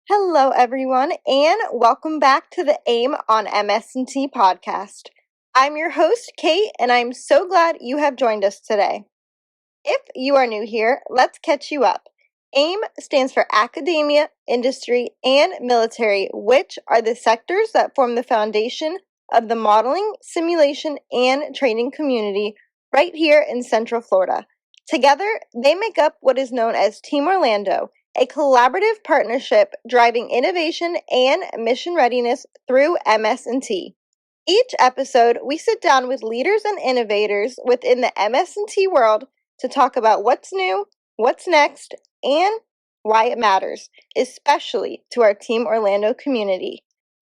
Hello, everyone, and welcome back to the AIM on MS&T podcast. I'm your host, Kate, and I'm so glad you have joined us today. If you are new here, let's catch you up. AIM stands for Academia, Industry, and Military, which are the sectors that form the foundation of the modeling, simulation, and training community right here in Central Florida. Together, they make up what is known as Team Orlando, a collaborative partnership driving innovation and mission readiness through MS&T. Each episode, we sit down with leaders and innovators within the MS&T world to talk about what's new, what's next, and why it matters, especially to our Team Orlando community.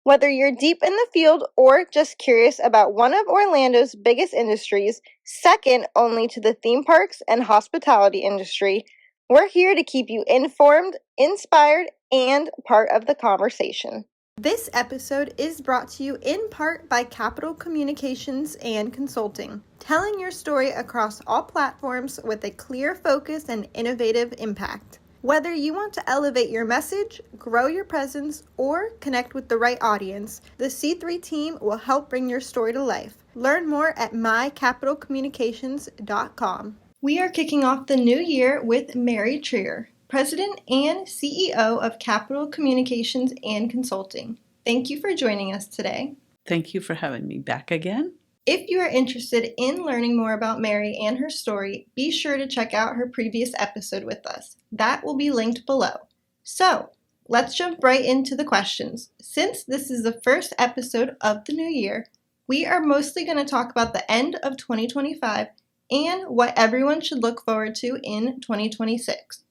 Whether you're deep in the field or just curious about one of Orlando's biggest industries, second only to the theme parks and hospitality industry, we're here to keep you informed, inspired, and part of the conversation. This episode is brought to you in part by Capital Communications and Consulting, telling your story across all platforms with a clear focus and innovative impact. Whether you want to elevate your message, grow your presence, or connect with the right audience, the C3 team will help bring your story to life. Learn more at mycapitalcommunications.com. We are kicking off the new year with Mary Trier, President and CEO of Capital Communications and Consulting. Thank you for joining us today. Thank you for having me back again. If you are interested in learning more about Mary and her story, be sure to check out her previous episode with us. That will be linked below. So, let's jump right into the questions. Since this is the first episode of the new year, we are mostly going to talk about the end of 2025 and what everyone should look forward to in 2026.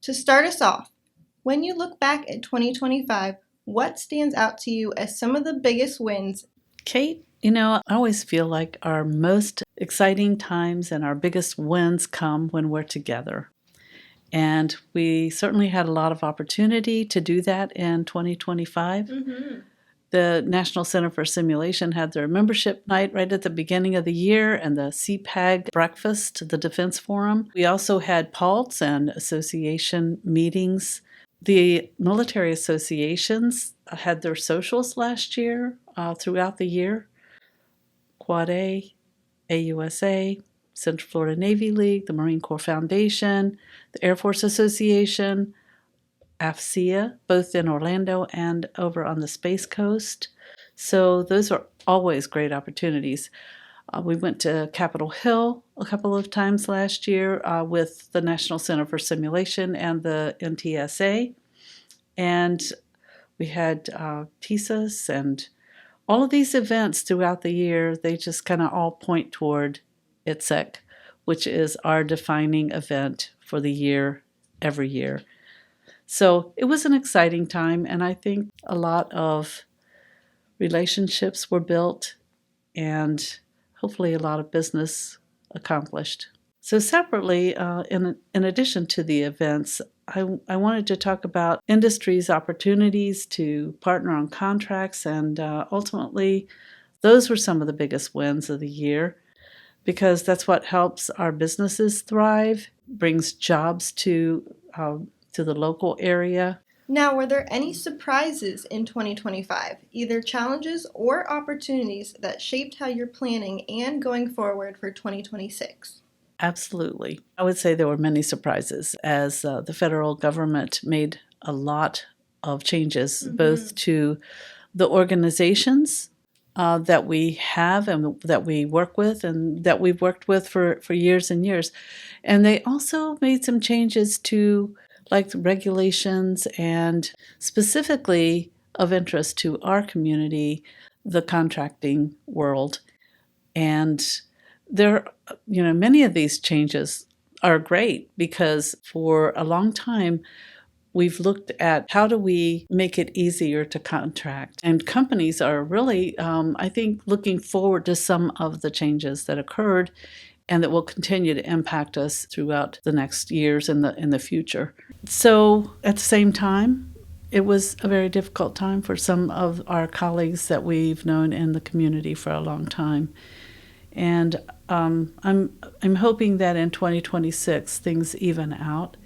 To start us off, when you look back at 2025, what stands out to you as some of the biggest wins? Kate, I always feel like our most exciting times and our biggest wins come when we're together. And we certainly had a lot of opportunity to do that in 2025. The National Center for Simulation had their membership night right at the beginning of the year and the CPAG breakfast, the Defense Forum. We also had PALTS and association meetings. The military associations had their socials last year, throughout the year. Quad A, AUSA, Central Florida Navy League, the Marine Corps Foundation, the Air Force Association, AFCEA, both in Orlando and over on the Space Coast. So those are always great opportunities. We went to Capitol Hill a couple of times last year with the National Center for Simulation and the NTSA. And we had TISAs and all of these events throughout the year. They just kind of all point toward ITSEC, which is our defining event for the year, every year. So it was an exciting time, and I think a lot of relationships were built and hopefully a lot of business accomplished. So separately, in addition to the events, I wanted to talk about industry's opportunities to partner on contracts, and ultimately, those were some of the biggest wins of the year because that's what helps our businesses thrive, brings jobs to the local area. Now, were there any surprises in 2025, either challenges or opportunities that shaped how you're planning and going forward for 2026? Absolutely. I would say there were many surprises as the federal government made a lot of changes, both to the organizations that we have and that we work with and that we've worked with for years and years. And they also made some changes to like regulations and specifically of interest to our community, the contracting world. And many of these changes are great because for a long time, we've looked at how do we make it easier to contract. And companies are really, I think, looking forward to some of the changes that occurred and that will continue to impact us throughout the next years in the future. So at the same time, it was a very difficult time for some of our colleagues that we've known in the community for a long time. And I'm hoping that in 2026 things even out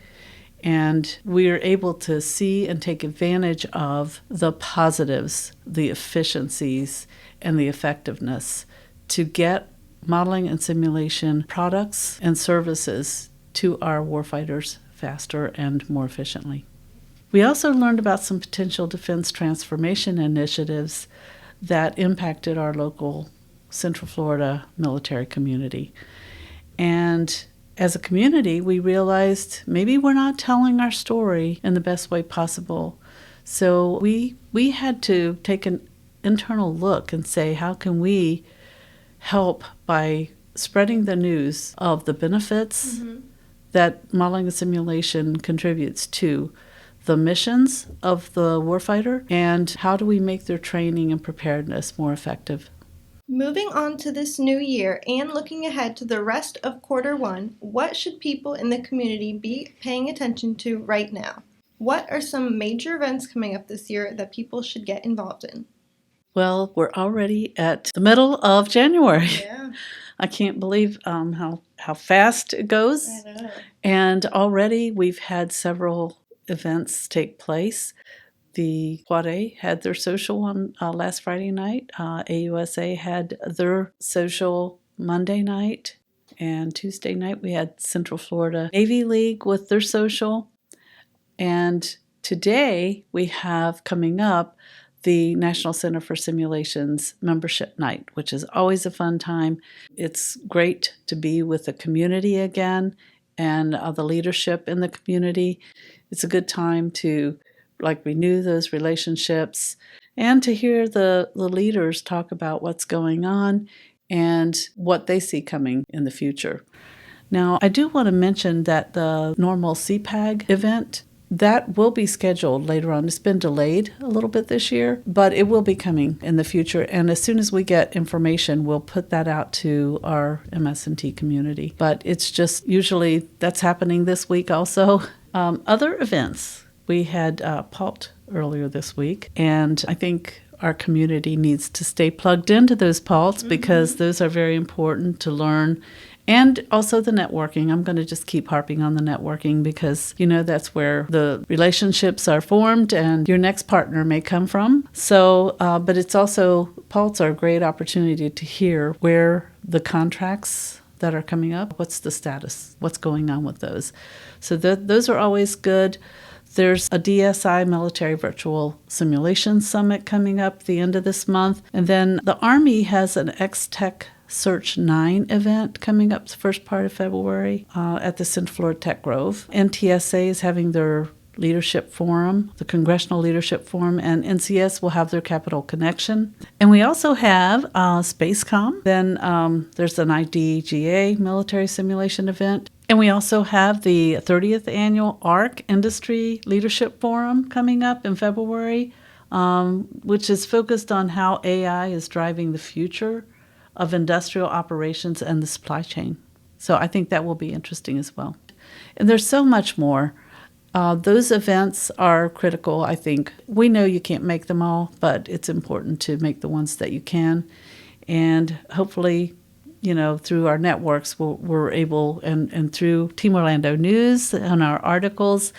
And we are able to see and take advantage of the positives, the efficiencies, and the effectiveness to get modeling and simulation products and services to our warfighters faster and more efficiently. We also learned about some potential defense transformation initiatives that impacted our local Central Florida military community. And as a community, we realized maybe we're not telling our story in the best way possible. So we had to take an internal look and say, how can we help by spreading the news of the benefits that modeling and simulation contributes to the missions of the warfighter, and how do we make their training and preparedness more effective? Moving on to this new year and looking ahead to the rest of quarter one, what should people in the community be paying attention to right now? What are some major events coming up this year that people should get involved in? Well, we're already at the middle of January. Yeah. I can't believe how fast it goes. I know. And already we've had several events take place. The Quad A had their social on last Friday night. AUSA had their social Monday night. And Tuesday night we had Central Florida Navy League with their social. And today we have coming up the National Center for Simulations membership night, which is always a fun time. It's great to be with the community again and the leadership in the community. It's a good time to renew those relationships and to hear the leaders talk about what's going on and what they see coming in the future. Now, I do want to mention that the normal CPAG event, that will be scheduled later on. It's been delayed a little bit this year, but it will be coming in the future. And as soon as we get information, we'll put that out to our MS&T community. But it's just usually that's happening this week also. Other events. We had PALT earlier this week, and I think our community needs to stay plugged into those PALTs because those are very important to learn. And also the networking. I'm going to just keep harping on the networking because, that's where the relationships are formed and your next partner may come from. So, but it's also, PALTs are a great opportunity to hear where the contracts that are coming up, what's the status, what's going on with those. So those are always good. There's a DSI Military Virtual Simulation Summit coming up the end of this month. And then the Army has an X-Tech Search 9 event coming up the first part of February at the Central Florida Tech Grove. NTSA is having their leadership forum, the Congressional Leadership Forum, and NCS will have their Capital Connection. And we also have SpaceCom. Then there's an IDGA military simulation event. And we also have the 30th Annual ARC Industry Leadership Forum coming up in February, which is focused on how AI is driving the future of industrial operations and the supply chain. So I think that will be interesting as well. And there's so much more. Those events are critical, I think. We know you can't make them all, but it's important to make the ones that you can. And hopefully, through our networks, we're able, and through Team Orlando News and our articles,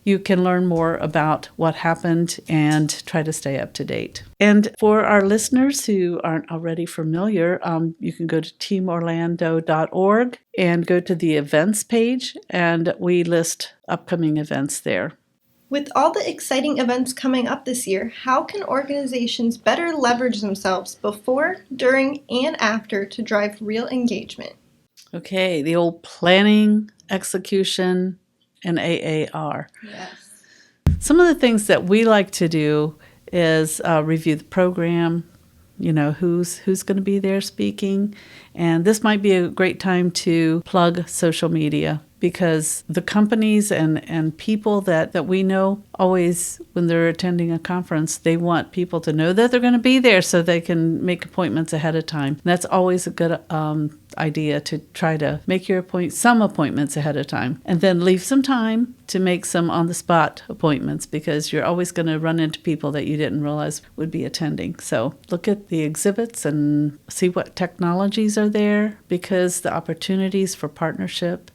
you can learn more about what happened and try to stay up to date. And for our listeners who aren't already familiar, you can go to teamorlando.org and go to the events page, and we list upcoming events there. With all the exciting events coming up this year, how can organizations better leverage themselves before, during, and after to drive real engagement? Okay, the old planning, execution, and AAR. Yes. Some of the things that we like to do is review the program, who's going to be there speaking. And this might be a great time to plug social media because the companies and people that we know always, when they're attending a conference, they want people to know that they're going to be there so they can make appointments ahead of time. And that's always a good idea to try to make some appointments ahead of time and then leave some time to make some on-the-spot appointments because you're always going to run into people that you didn't realize would be attending. So look at the exhibits and see what technologies are there because the opportunities for partnership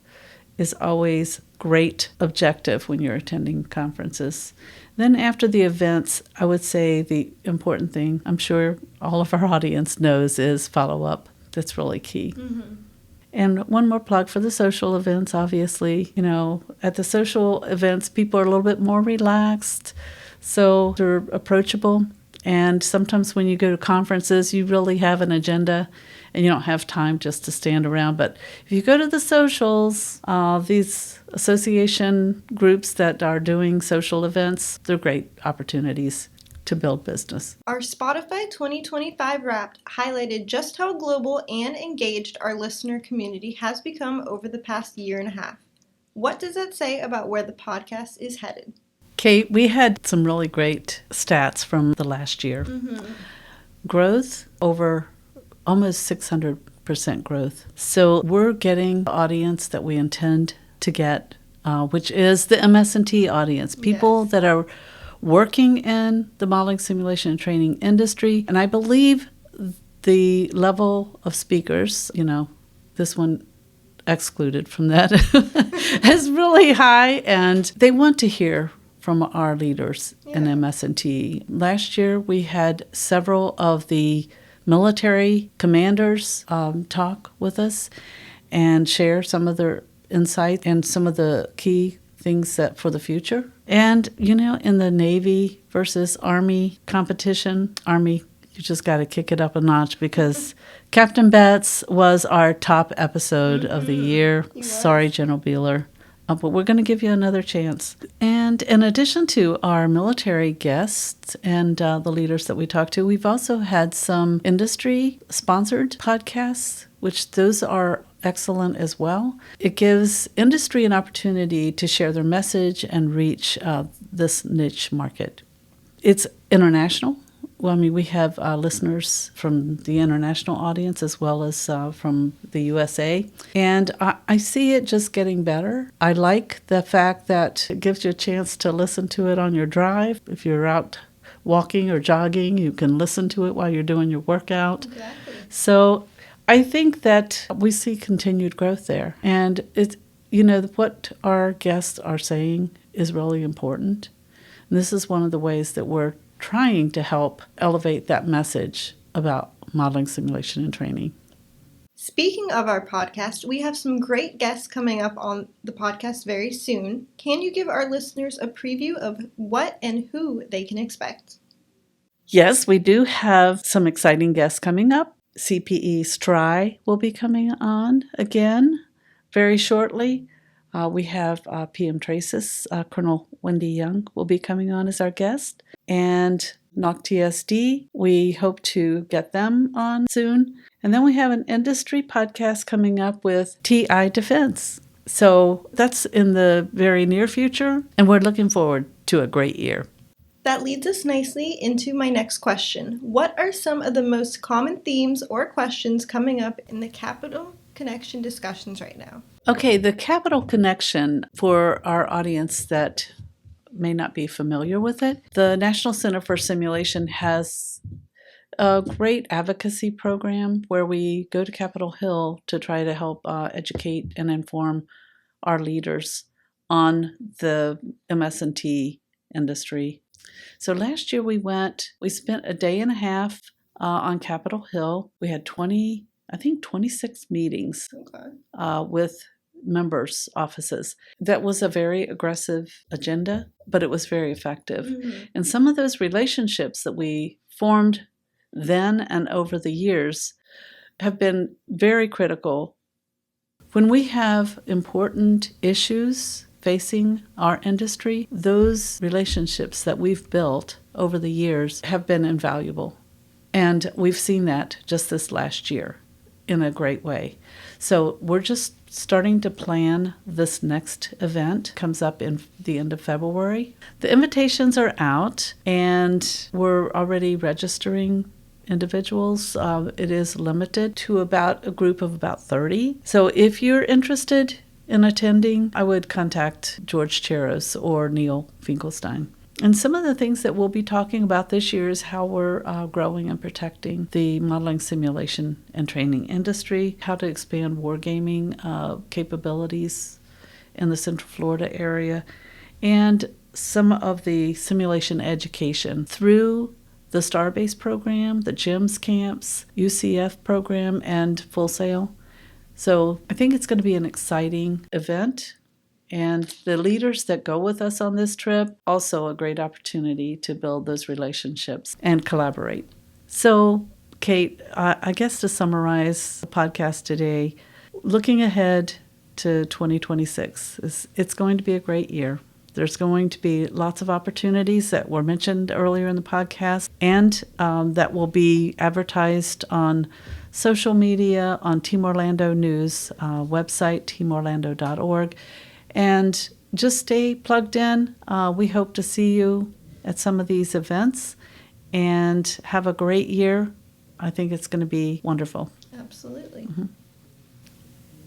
is always great objective when you're attending conferences. Then after the events, I would say the important thing, I'm sure all of our audience knows, is follow-up. That's really key. Mm-hmm. And one more plug for the social events, obviously. At the social events, people are a little bit more relaxed, so they're approachable. And sometimes when you go to conferences, you really have an agenda and you don't have time just to stand around. But if you go to the socials, these association groups that are doing social events, they're great opportunities to build business. Our Spotify 2025 Wrapped highlighted just how global and engaged our listener community has become over the past year and a half. What does that say about where the podcast is headed? Kate, we had some really great stats from the last year. Mm-hmm. Growth over almost 600% growth. So we're getting the audience that we intend to get, which is the MS&T audience, people that are working in the modeling, simulation, and training industry. And I believe the level of speakers, this one excluded from that, is really high, and they want to hear from our leaders in MS&T. Last year, we had several of the military commanders talk with us and share some of their insight and some of the key things that for the future. And, in the Navy versus Army competition, Army, you just got to kick it up a notch because Captain Betts was our top episode of the year. Sorry, General Beeler. But we're going to give you another chance. And in addition to our military guests and the leaders that we talk to, we've also had some industry-sponsored podcasts, which those are excellent as well. It gives industry an opportunity to share their message and reach this niche market. It's international. Well, we have listeners from the international audience as well as from the USA. And I see it just getting better. I like the fact that it gives you a chance to listen to it on your drive. If you're out walking or jogging, you can listen to it while you're doing your workout. Exactly. So I think that we see continued growth there. And it's, what our guests are saying is really important. And this is one of the ways that we're trying to help elevate that message about modeling, simulation, and training. Speaking of our podcast, we have some great guests coming up on the podcast very soon. Can you give our listeners a preview of what and who they can expect? Yes, we do have some exciting guests coming up. CPE Stry will be coming on again very shortly. We have PM Traces, Colonel Wendy Young will be coming on as our guest. And NOC-TSD, we hope to get them on soon. And then we have an industry podcast coming up with TI Defense. So that's in the very near future, and we're looking forward to a great year. That leads us nicely into my next question. What are some of the most common themes or questions coming up in the Capital Connection discussions right now? Okay, the Capital Connection, for our audience that may not be familiar with it, the National Center for Simulation has a great advocacy program where we go to Capitol Hill to try to help educate and inform our leaders on the MS&T industry. So last year we spent a day and a half on Capitol Hill. We had 26 meetings with members' offices. That was a very aggressive agenda, but it was very effective. Mm-hmm. And some of those relationships that we formed then and over the years have been very critical. When we have important issues facing our industry, those relationships that we've built over the years have been invaluable. And we've seen that just this last year in a great way. So we're just starting to plan this next event. Comes up in the end of February. The invitations are out, and we're already registering individuals. It is limited to about a group of about 30. So if you're interested in attending, I would contact George Cheros or Neil Finkelstein. And some of the things that we'll be talking about this year is how we're growing and protecting the modeling, simulation, and training industry, how to expand wargaming capabilities in the Central Florida area, and some of the simulation education through the Starbase program, the GEMS camps, UCF program, and Full Sail. So I think it's going to be an exciting event. And the leaders that go with us on this trip, also a great opportunity to build those relationships and collaborate. So, Kate, I guess to summarize the podcast today, looking ahead to 2026, it's going to be a great year. There's going to be lots of opportunities that were mentioned earlier in the podcast, and that will be advertised on social media, on Team Orlando News website, teamorlando.org. And just stay plugged in. We hope to see you at some of these events, and have a great year. I think it's going to be wonderful. Absolutely. Mm-hmm.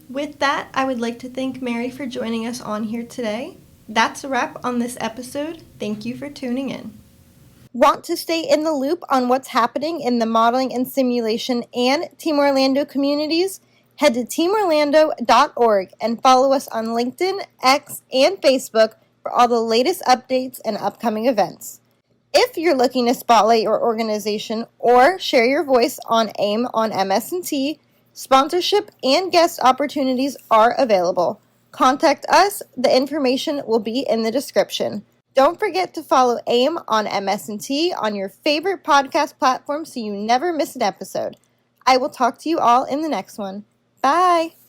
With that, I would like to thank Mary for joining us on here today. That's a wrap on this episode. Thank you for tuning in. Want to stay in the loop on what's happening in the modeling and simulation and Team Orlando communities? Head to teamorlando.org and follow us on LinkedIn, X, and Facebook for all the latest updates and upcoming events. If you're looking to spotlight your organization or share your voice on AIM on MS&T, sponsorship and guest opportunities are available. Contact us. The information will be in the description. Don't forget to follow AIM on MS&T on your favorite podcast platform so you never miss an episode. I will talk to you all in the next one. Bye!